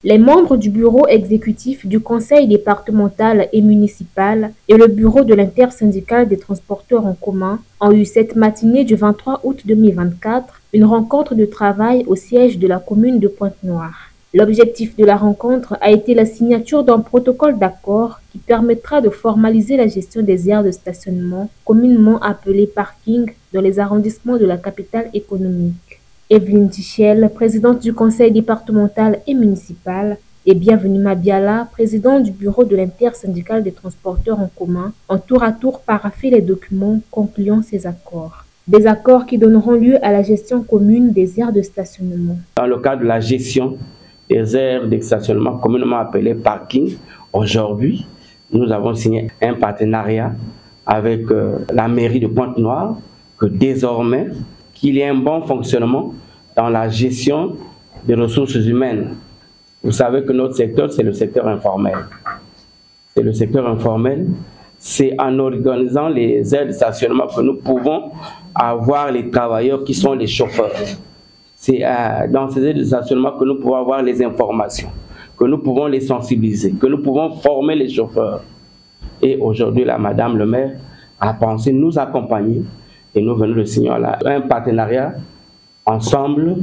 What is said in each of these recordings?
Les membres du bureau exécutif du conseil départemental et municipal et le bureau de l'intersyndicale des transporteurs en commun ont eu cette matinée du 23 août 2024 une rencontre de travail au siège de la commune de Pointe-Noire. L'objectif de la rencontre a été la signature d'un protocole d'accord qui permettra de formaliser la gestion des aires de stationnement, communément appelées parking, dans les arrondissements de la capitale économique. Evelyne Tichel, présidente du conseil départemental et municipal, et Bienvenue Mabiala, président du bureau de l'intersyndicale des transporteurs en commun, ont tour à tour paraphé les documents concluant ces accords. Des accords qui donneront lieu à la gestion commune des aires de stationnement. Dans le cadre de la gestion des aires de stationnement communément appelées parking, aujourd'hui, nous avons signé un partenariat avec la mairie de Pointe-Noire, que désormais, qu'il y ait un bon fonctionnement dans la gestion des ressources humaines. Vous savez que notre secteur, c'est le secteur informel. C'est le secteur informel. C'est en organisant les aires de stationnement que nous pouvons avoir les travailleurs qui sont les chauffeurs. C'est dans ces aires de stationnement que nous pouvons avoir les informations, que nous pouvons les sensibiliser, que nous pouvons former les chauffeurs. Et aujourd'hui, la Madame le maire a pensé nous accompagner et nous venons de signer un partenariat ensemble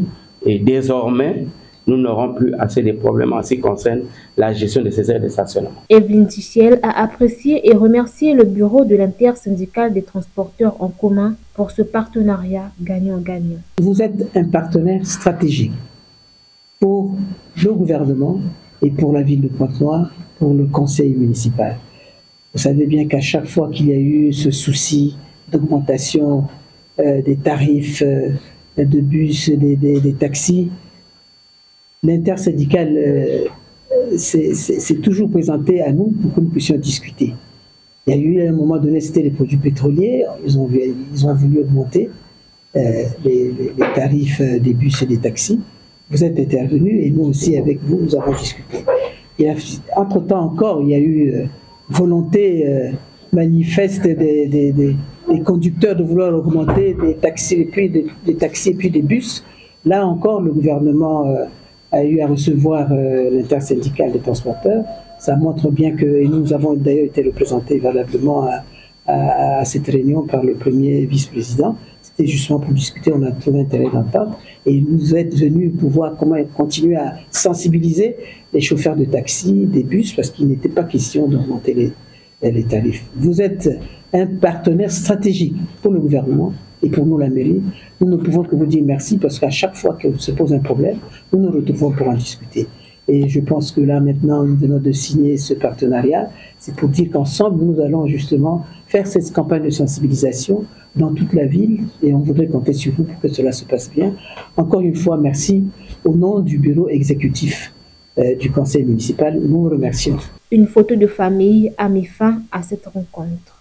et désormais, nous n'aurons plus assez de problèmes en ce qui concerne la gestion de ces aires de stationnement. Evelyne Tichel a apprécié et remercié le bureau de l'intersyndicale des transporteurs en commun pour ce partenariat gagnant-gagnant. Vous êtes un partenaire stratégique pour le gouvernement et pour la ville de Pointe-Noire, pour le conseil municipal. Vous savez bien qu'à chaque fois qu'il y a eu ce souci d'augmentation des tarifs de bus, des taxis, l'intersyndicale s'est toujours présenté à nous pour que nous puissions discuter. Il y a eu à un moment donné, c'était les produits pétroliers, ils ont voulu augmenter les tarifs des bus et des taxis. Vous êtes intervenus et nous aussi avec vous, nous avons discuté. Entre-temps encore, il y a eu volonté manifeste des conducteurs de vouloir augmenter des taxis et puis des bus. Là encore, le gouvernement a eu à recevoir l'intersyndicale des transporteurs. Ça montre bien que, et nous avons d'ailleurs été représentés valablement à cette réunion par le premier vice-président. C'était justement pour discuter, on a trouvé intérêt d'entendre. Et vous êtes venus pour voir comment continuer à sensibiliser les chauffeurs de taxi, des bus, parce qu'il n'était pas question d'augmenter les tarifs. Vous êtes un partenaire stratégique pour le gouvernement et pour nous, la mairie. Nous ne pouvons que vous dire merci parce qu'à chaque fois que se pose un problème, nous nous retrouvons pour en discuter. Et je pense que là, maintenant, nous venons de signer ce partenariat. C'est pour dire qu'ensemble, nous allons justement faire cette campagne de sensibilisation dans toute la ville et on voudrait compter sur vous pour que cela se passe bien. Encore une fois, merci au nom du bureau exécutif du conseil municipal. Nous vous remercions. Une photo de famille a mis fin à cette rencontre.